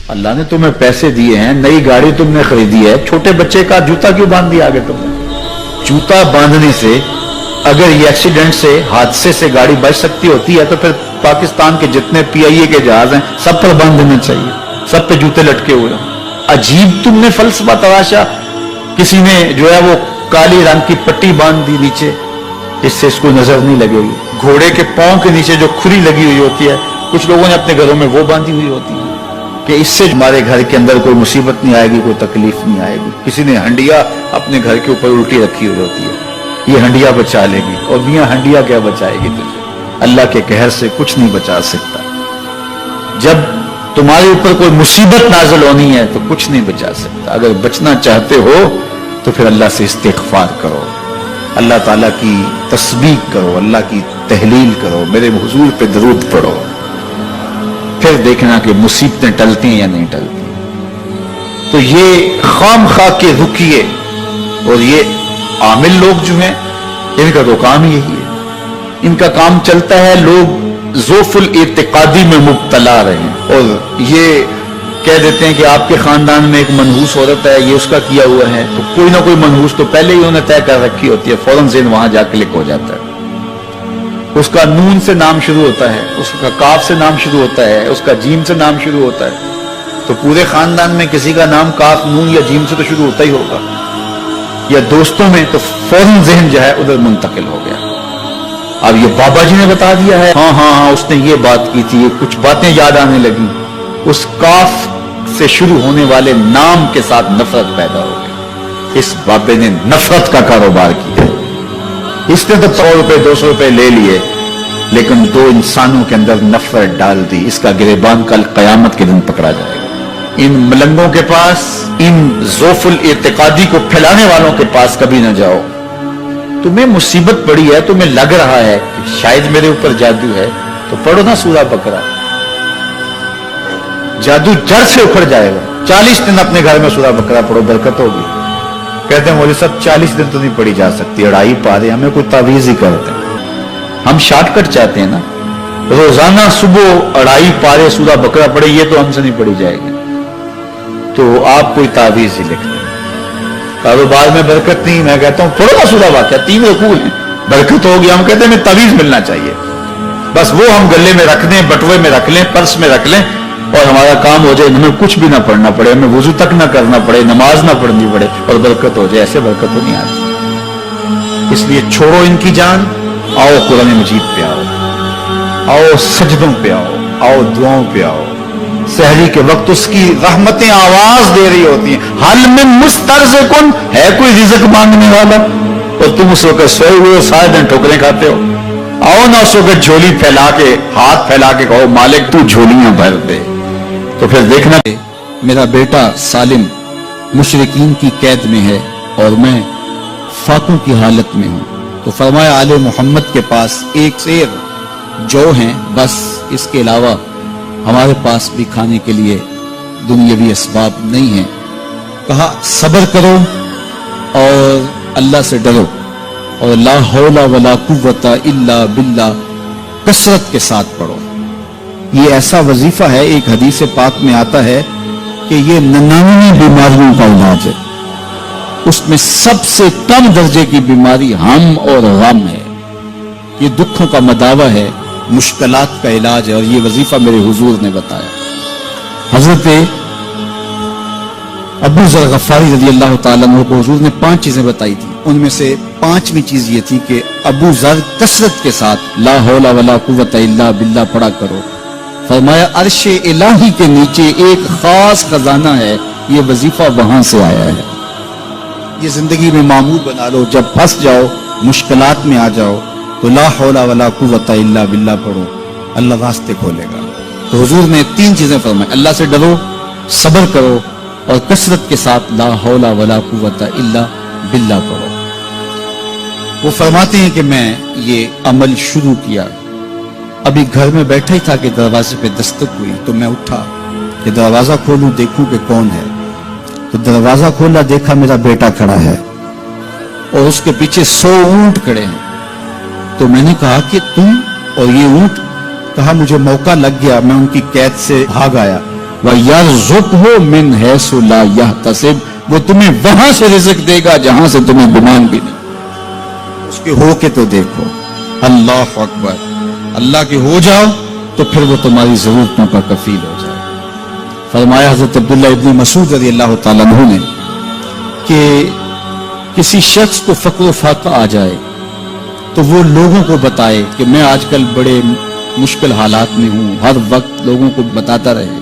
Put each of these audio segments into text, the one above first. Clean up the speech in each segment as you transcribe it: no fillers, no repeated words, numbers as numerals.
اللہ نے تمہیں پیسے دیے ہیں, نئی گاڑی تم نے خریدی ہے, چھوٹے بچے کا جوتا کیوں باندھ دیا آگے تم نے؟ جوتا باندھنے سے اگر یہ ایکسیڈنٹ سے, حادثے سے گاڑی بچ سکتی ہوتی ہے تو پھر پاکستان کے جتنے پی آئی اے کے جہاز ہیں سب پر باندھ دینا چاہیے, سب پہ جوتے لٹکے ہوئے ہیں. عجیب تم نے فلسفہ تراشا. کسی نے جو ہے وہ کالی رنگ کی پٹی باندھ دی نیچے, اس سے اس کو نظر نہیں لگے گی. گھوڑے کے پاؤں کے نیچے جو کھری لگی ہوئی ہوتی ہے, کچھ لوگوں نے اپنے گھروں میں وہ باندھی ہوئی ہوتی ہے کہ اس سے ہمارے گھر کے اندر کوئی مصیبت نہیں آئے گی, کوئی تکلیف نہیں آئے گی. کسی نے ہنڈیا اپنے گھر کے اوپر الٹی رکھی ہوئی ہوتی ہے, یہ ہنڈیا بچا لے گی. اور میاں ہنڈیا کیا بچائے گی تجھے؟ اللہ کے قہر سے کچھ نہیں بچا سکتا. جب تمہارے اوپر کوئی مصیبت نازل ہونی ہے تو کچھ نہیں بچا سکتا. اگر بچنا چاہتے ہو تو پھر اللہ سے استغفار کرو, اللہ تعالیٰ کی تسبیح کرو, اللہ کی تحلیل کرو, میرے حضور پہ درود پڑھو, پھر دیکھنا کہ مصیبتیں ٹلتی ہیں یا نہیں ٹلتی. تو یہ خام خواہ کے رکیے اور یہ عامل لوگ جو ہیں ان کا تو کام ہی یہی ہے. ان کا کام چلتا ہے لوگ ذوف الاعتقادی میں مبتلا رہے ہیں اور یہ کہہ دیتے ہیں کہ آپ کے خاندان میں ایک منحوس عورت ہے, یہ اس کا کیا ہوا ہے, تو کوئی نہ کوئی منحوس تو پہلے ہی انہیں طے کر رکھی ہوتی ہے, فوراً ذہن وہاں جا کلک ہو جاتا ہے. اس کا نون سے نام شروع ہوتا ہے, اس کا کاف سے نام شروع ہوتا ہے, اس کا جیم سے نام شروع ہوتا ہے, تو پورے خاندان میں کسی کا نام کاف, نون یا جیم سے تو شروع ہوتا ہی ہوگا, یا دوستوں میں, تو فوراً ذہن جو ہے ادھر منتقل ہو گیا. اب یہ بابا جی نے بتا دیا ہے, ہاں ہاں ہاں اس نے یہ بات کی تھی, کچھ باتیں یاد آنے لگی. اس کاف سے شروع ہونے والے نام کے ساتھ نفرت پیدا ہو گئی. اس بابے نے نفرت کا کاروبار کیا. اس نے تو 100 روپے 200 روپے لے لیے, لیکن دو انسانوں کے اندر نفرت ڈال دی. اس کا گریبان کل قیامت کے دن پکڑا جائے گا. ان ملنگوں کے پاس, ان ذوف الاعتقادی کو پھیلانے والوں کے پاس کبھی نہ جاؤ. تمہیں مصیبت پڑی ہے, تمہیں لگ رہا ہے کہ شاید میرے اوپر جادو ہے, تو پڑھو نا سورہ بقرہ, جادو جڑ سے اکھڑ جائے گا. 40 دن اپنے گھر میں سورہ بقرہ پڑھو, برکت ہوگی. کہتے ہیں مولوی صاحب 40 دن تو نہیں پڑھی جا سکتی, 2.5 پارے, ہمیں کوئی تعویذ ہی کرتے ہیں. ہم شارٹ کٹ چاہتے ہیں نا, روزانہ صبح 2.5 پارے سورہ بقرہ پڑھے, یہ تو ہم سے نہیں پڑھی جائے گی. تو آپ کوئی تعویذ ہی لکھ دیں. کاروبار میں برکت نہیں, میں کہتا ہوں پڑھو نا سورہ واقعہ, 3 رکوع ہیں, برکت ہوگی. ہم کہتے ہیں ہمیں تعویذ ملنا چاہیے, بس وہ ہم گلے میں رکھ دیں, بٹوے میں رکھ لیں, پرس میں رکھ لیں, اور ہمارا کام ہو جائے. ہمیں کچھ بھی نہ پڑھنا پڑے, ہمیں وضو تک نہ کرنا پڑے, نماز نہ پڑھنی پڑے, اور برکت ہو جائے. ایسے برکت تو نہیں آتی. اس لیے چھوڑو ان کی جان, آؤ قرآن مجید پہ آؤ, آؤ سجدوں پہ آؤ, آؤ دعاؤں پہ آؤ. سحری کے وقت اس کی رحمتیں آواز دے رہی ہوتی ہیں, حل من مسترزقن, ہے کوئی رزق مانگنے والا, اور تم اس وقت سوئے ہوئے ہو, سارے دن ٹھوکریں کھاتے ہو. آؤ نہ اس وقت جھولی پھیلا کے, ہاتھ پھیلا کے کہو مالک تو جھولیاں بھر دے. تو پھر دیکھنا میرا بیٹا سالم مشرکین کی قید میں ہے اور میں فاقوں کی حالت میں ہوں. تو فرمایا آل محمد کے پاس ایک سیر جو ہیں, بس اس کے علاوہ ہمارے پاس بھی کھانے کے لیے دنیاوی اسباب نہیں ہیں. کہا صبر کرو اور اللہ سے ڈرو, اور لا حول ولا قوت الا باللہ کثرت کے ساتھ پڑھو. یہ ایسا وظیفہ ہے, ایک حدیث پاک میں آتا ہے کہ یہ 99 بیماریوں کا علاج ہے. اس میں سب سے کم درجے کی بیماری ہم اور غم ہے. یہ دکھوں کا مداوع ہے, مشکلات کا علاج ہے, اور یہ وظیفہ میرے حضور نے بتایا. حضرت ابو ذر غفاری رضی اللہ تعالیٰ عنہ کو حضور نے 5 چیزیں بتائی تھی. ان میں سے 5ویں چیز یہ تھی کہ ابو ذر کثرت کے ساتھ لا حول ولا قوت الا باللہ پڑھا کرو. فرمایا عرش الہی کے نیچے ایک خاص خزانہ ہے, یہ وظیفہ وہاں سے آیا ہے. یہ زندگی میں معمول بنا لو, جب پھنس جاؤ, مشکلات میں آ جاؤ, تو لا حول ولا قوت الا باللہ پڑھو, اللہ راستے کھولے گا. تو حضور نے 3 چیزیں فرمائی, اللہ سے ڈرو, صبر کرو, اور کثرت کے ساتھ لا حول ولا قوت الا باللہ پڑھو. وہ فرماتے ہیں کہ میں یہ عمل شروع کیا, ابھی گھر میں بیٹھا ہی تھا کہ دروازے پہ دستک ہوئی. تو میں اٹھا کہ دروازہ کھولوں, دیکھوں کہ کون ہے. تو دروازہ کھولا, دیکھا میرا بیٹا کھڑا ہے اور اس کے پیچھے 100 اونٹ کھڑے ہیں. تو میں نے کہا کہ تم اور یہ اونٹ؟ کہا مجھے موقع لگ گیا, میں ان کی قید سے بھاگ آیا. وَيَرْزُقْهُ مِنْ حَيْثُ لَا يَحْتَسِبُ، وہ تمہیں وہاں سے رزق دے گا جہاں سے تمہیں گمان بھی نہیں۔ اس کے ہو کے تو دیکھو، اللہ اکبر، اللہ کے ہو جاؤ تو پھر وہ تمہاری ضرورتوں کا کفیل ہو جائے۔ فرمایا حضرت عبداللہ ابن مسعود رضی اللہ تعالیٰ عنہ نے کہ کسی شخص کو فقر و فاقہ آ جائے تو وہ لوگوں کو بتائے کہ میں آج کل بڑے مشکل حالات میں ہوں، ہر وقت لوگوں کو بتاتا رہے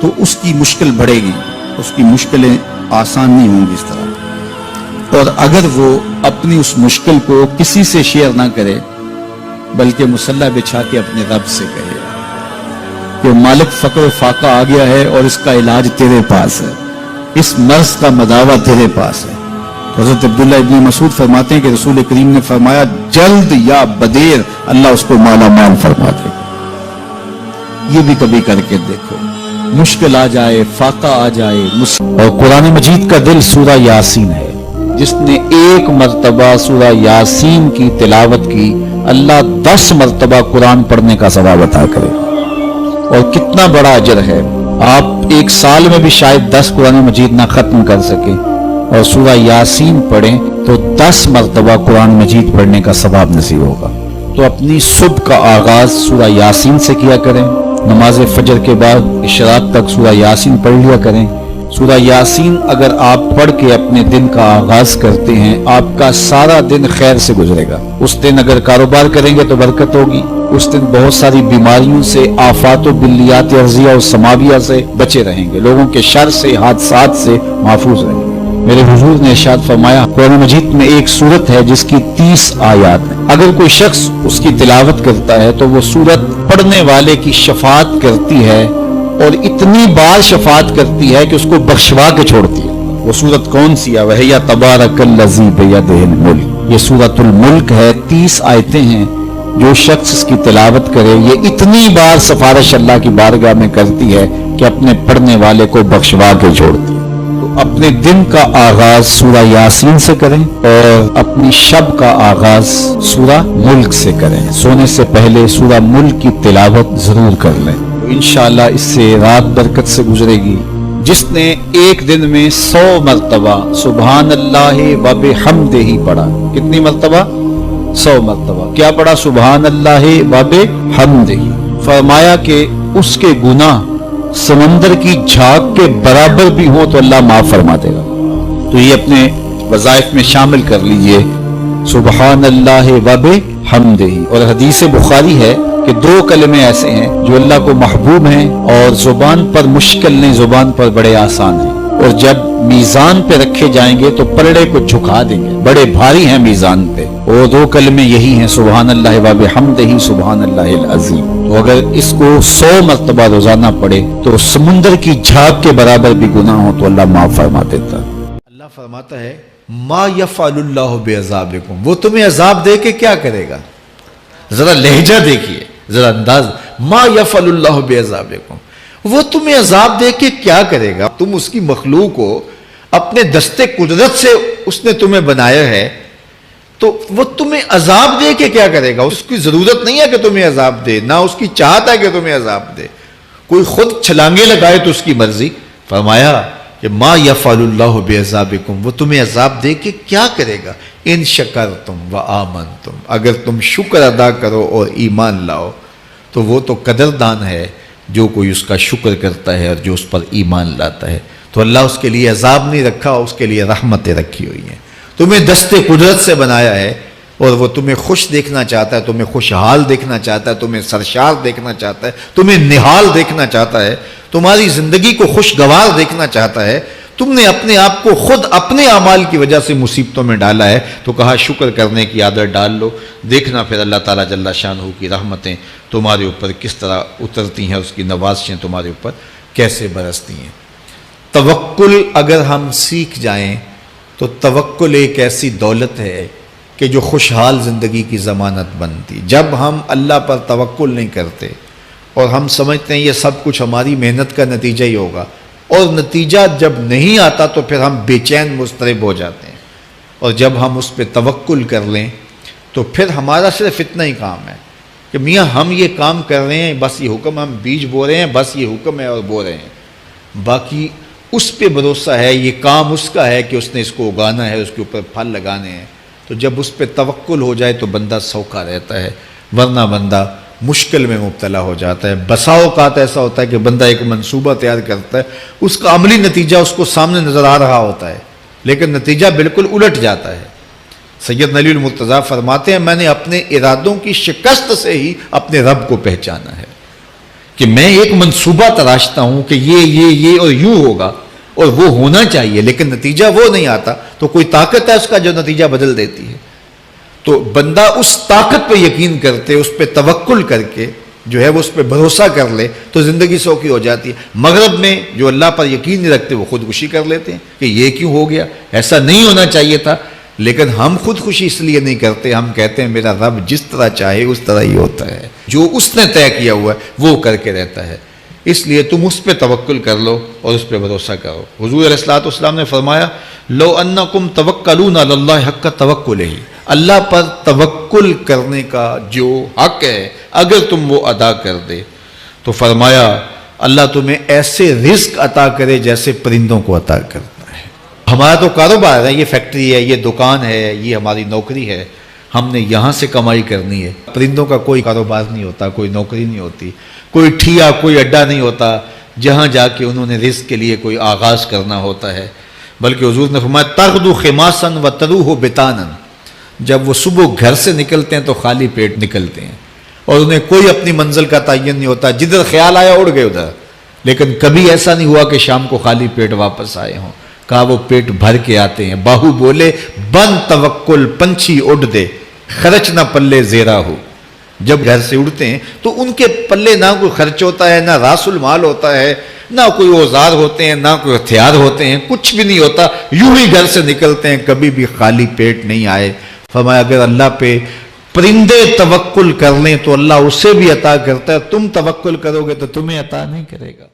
تو اس کی مشکل بڑھے گی، اس کی مشکلیں آسان نہیں ہوں گی اس طرح۔ اور اگر وہ اپنی اس مشکل کو کسی سے شیئر نہ کرے بلکہ مصلی بچھا کے اپنے رب سے کہے کہ مالک فقر و فاقہ آ گیا ہے اور اس کا علاج تیرے پاس ہے، اس مرض کا مداوع تیرے پاس ہے۔ حضرت عبداللہ ابن مسعود فرماتے ہیں کہ رسول کریم نے فرمایا جلد یا بدیر اللہ اس کو مالا مال فرما دے گا۔ یہ بھی کبھی کر کے دیکھو، مشکل آ جائے، فاقہ آ جائے۔ اور قرآن مجید کا دل سورہ یاسین ہے، جس نے ایک مرتبہ سورہ یاسین کی تلاوت کی اللہ 10 مرتبہ قرآن پڑھنے کا ثواب عطا کرے۔ اور کتنا بڑا اجر ہے، آپ ایک سال میں بھی شاید 10 قرآن مجید نہ ختم کر سکیں اور سورہ یاسین پڑھیں تو 10 مرتبہ قرآن مجید پڑھنے کا ثواب نصیب ہوگا۔ تو اپنی صبح کا آغاز سورہ یاسین سے کیا کریں، نماز فجر کے بعد اشراق تک سورہ یاسین پڑھ لیا کریں۔ سورہ یاسین اگر آپ پڑھ کے اپنے دن کا آغاز کرتے ہیں آپ کا سارا دن خیر سے گزرے گا۔ اس دن اگر کاروبار کریں گے تو برکت ہوگی، اس دن بہت ساری بیماریوں سے، آفات و بلیات ارضیہ و سماویہ سے بچے رہیں گے، لوگوں کے شر سے، حادثات سے محفوظ رہیں گے۔ میرے حضور نے ارشاد فرمایا قرآن مجید میں ایک سورت ہے جس کی 30 آیات ہیں، اگر کوئی شخص اس کی تلاوت کرتا ہے تو وہ سورت پڑھنے والے کی شفاعت کرتی ہے، اور اتنی بار شفاعت کرتی ہے کہ اس کو بخشوا کے چھوڑتی ہے۔ وہ سورت کون سی ہے؟ وَهِيَ تَبَارَكَ الَّذِي بِيَدِهِ الْمُلْكُ، یہ سورۃ الملک ہے، 30 آیتیں ہیں۔ جو شخص اس کی تلاوت کرے یہ اتنی بار سفارش اللہ کی بارگاہ میں کرتی ہے کہ اپنے پڑھنے والے کو بخشوا کے چھوڑتی ہے۔ تو اپنے دن کا آغاز سورہ یاسین سے کریں اور اپنی شب کا آغاز سورہ ملک سے کریں۔ سونے سے پہلے سورہ ملک کی تلاوت ضرور کر لیں، انشاءاللہ اس سے رات برکت سے گزرے گی۔ جس نے ایک دن میں 100 مرتبہ سبحان اللہ و بحمدہ پڑھا، کتنی مرتبہ؟ 100 مرتبہ کیا پڑھا؟ سبحان اللہ و بحمدہ۔ فرمایا کہ اس کے گناہ سمندر کی جھاگ کے برابر بھی ہوں تو اللہ معاف فرما دے گا۔ تو یہ اپنے وظائف میں شامل کر لیجئے، سبحان اللہ و بحمدہ۔ اور حدیث بخاری ہے کہ 2 کلمے ایسے ہیں جو اللہ کو محبوب ہیں اور زبان پر مشکل نہیں، زبان پر بڑے آسان ہیں، اور جب میزان پہ رکھے جائیں گے تو پلڑے کو جھکا دیں گے، بڑے بھاری ہیں میزان پہ۔ وہ 2 کلمے یہی ہیں سبحان اللہ و بحمدہ، سبحان اللہ العظیم۔ تو اگر اس کو 100 مرتبہ روزانہ پڑھے تو سمندر کی جھاگ کے برابر بھی گناہ ہو تو اللہ معاف فرما دیتا ہے۔ اللہ فرماتا ہے ما یفعل اللہ بعذابکم، وہ تمہیں عذاب دے کے کیا کرے گا؟ ذرا لہجہ دیکھیے، ذرا انداز، ما یفعل اللہ بعذابکم، وہ تمہیں عذاب دے کے کیا کرے گا؟ تم اس کی مخلوق ہو، اپنے دستے قدرت سے اس نے تمہیں بنایا ہے، تو وہ تمہیں عذاب دے کے کیا کرے گا؟ اس کی ضرورت نہیں ہے کہ تمہیں عذاب دے، نہ اس کی چاہت ہے کہ تمہیں عذاب دے، کوئی خود چھلانگے لگائے تو اس کی مرضی۔ فرمایا کہ ما یفعل اللہ بعذابکم، وہ تمہیں عذاب دے کے کیا کرے گا؟ ان شکرتم و آمنتم، اگر تم شکر ادا کرو اور ایمان لاؤ تو وہ تو قدردان ہے جو کوئی اس کا شکر کرتا ہے اور جو اس پر ایمان لاتا ہے۔ تو اللہ اس کے لیے عذاب نہیں رکھا، اس کے لیے رحمتیں رکھی ہوئی ہیں۔ تمہیں دستے قدرت سے بنایا ہے اور وہ تمہیں خوش دیکھنا چاہتا ہے، تمہیں خوشحال دیکھنا چاہتا ہے، تمہیں سرشار دیکھنا چاہتا ہے، تمہیں نہال دیکھنا چاہتا ہے، تمہاری زندگی کو خوشگوار دیکھنا چاہتا ہے۔ تم نے اپنے آپ کو خود اپنے اعمال کی وجہ سے مصیبتوں میں ڈالا ہے، تو کہا شکر کرنے کی عادت ڈال لو، دیکھنا پھر اللہ تعالیٰ جل شانہ کی رحمتیں تمہارے اوپر کس طرح اترتی ہیں، اس کی نوازشیں تمہارے اوپر کیسے برستی ہیں۔ توکل اگر ہم سیکھ جائیں تو توکل ایک ایسی دولت ہے کہ جو خوشحال زندگی کی ضمانت بنتی۔ جب ہم اللہ پر توکل نہیں کرتے اور ہم سمجھتے ہیں یہ سب کچھ ہماری محنت کا نتیجہ ہی ہوگا، اور نتیجہ جب نہیں آتا تو پھر ہم بے چین مضطرب ہو جاتے ہیں، اور جب ہم اس پہ توکل کر لیں تو پھر ہمارا صرف اتنا ہی کام ہے کہ میاں ہم یہ کام کر رہے ہیں، بس یہ حکم، ہم بیج بو رہے ہیں، بس یہ حکم ہے اور بو رہے ہیں، باقی اس پہ بھروسہ ہے، یہ کام اس کا ہے کہ اس نے اس کو اگانا ہے، اس کے اوپر پھل لگانے ہیں۔ تو جب اس پہ توکل ہو جائے تو بندہ سوکھا رہتا ہے، ورنہ بندہ مشکل میں مبتلا ہو جاتا ہے۔ بسا اوقات ایسا ہوتا ہے کہ بندہ ایک منصوبہ تیار کرتا ہے، اس کا عملی نتیجہ اس کو سامنے نظر آ رہا ہوتا ہے، لیکن نتیجہ بالکل الٹ جاتا ہے۔ سید علی المرتضیٰ فرماتے ہیں میں نے اپنے ارادوں کی شکست سے ہی اپنے رب کو پہچانا ہے، کہ میں ایک منصوبہ تراشتا ہوں کہ یہ اور یوں ہوگا اور وہ ہونا چاہیے، لیکن نتیجہ وہ نہیں آتا، تو کوئی طاقت ہے اس کا جو نتیجہ بدل دیتی ہے۔ تو بندہ اس طاقت پہ یقین کرتے، اس پہ توکل کر کے جو ہے وہ اس پہ بھروسہ کر لے تو زندگی سوکھی ہو جاتی ہے۔ مغرب میں جو اللہ پر یقین نہیں رکھتے وہ خودکشی کر لیتے ہیں کہ یہ کیوں ہو گیا، ایسا نہیں ہونا چاہیے تھا، لیکن ہم خودکشی اس لیے نہیں کرتے، ہم کہتے ہیں میرا رب جس طرح چاہے اس طرح ہی ہوتا ہے، جو اس نے طے کیا ہوا ہے وہ کر کے رہتا ہے، اس لیے تم اس پہ توکل کر لو اور اس پہ بھروسہ کرو۔ حضور علیہ الصلوۃ والسلام نے فرمایا لو انکم توکلون علی اللہ حق توکلہ، اللہ پر توکل کرنے کا جو حق ہے اگر تم وہ ادا کر دے تو فرمایا اللہ تمہیں ایسے رزق عطا کرے جیسے پرندوں کو عطا کرتا ہے۔ ہمارا تو کاروبار ہے، یہ فیکٹری ہے، یہ دکان ہے، یہ ہماری نوکری ہے، ہم نے یہاں سے کمائی کرنی ہے۔ پرندوں کا کوئی کاروبار نہیں ہوتا، کوئی نوکری نہیں ہوتی، کوئی ٹھیا، کوئی اڈا نہیں ہوتا جہاں جا کے انہوں نے رزق کے لیے کوئی آغاز کرنا ہوتا ہے، بلکہ حضور نے فرمایا تغدو خماسا وتروح بطانا، جب وہ صبح گھر سے نکلتے ہیں تو خالی پیٹ نکلتے ہیں اور انہیں کوئی اپنی منزل کا تعین نہیں ہوتا، جدھر خیال آیا اڑ گئے ادھر، لیکن کبھی ایسا نہیں ہوا کہ شام کو خالی پیٹ واپس آئے ہوں، کہا وہ پیٹ بھر کے آتے ہیں۔ باہو بولے بن توکل پنچھی اڑ دے، خرچ نہ پلے زیرا ہو، جب گھر سے اڑتے ہیں تو ان کے پلے نہ کوئی خرچ ہوتا ہے، نہ راس المال ہوتا ہے، نہ کوئی اوزار ہوتے ہیں، نہ کوئی ہتھیار ہوتے ہیں، کچھ بھی نہیں ہوتا، یوں ہی گھر سے نکلتے ہیں، کبھی بھی خالی پیٹ نہیں آئے۔ فرمایا اگر اللہ پہ پرندے توکل کر لیں تو اللہ اسے بھی عطا کرتا ہے، تم توکل کرو گے تو تمہیں عطا نہیں کرے گا۔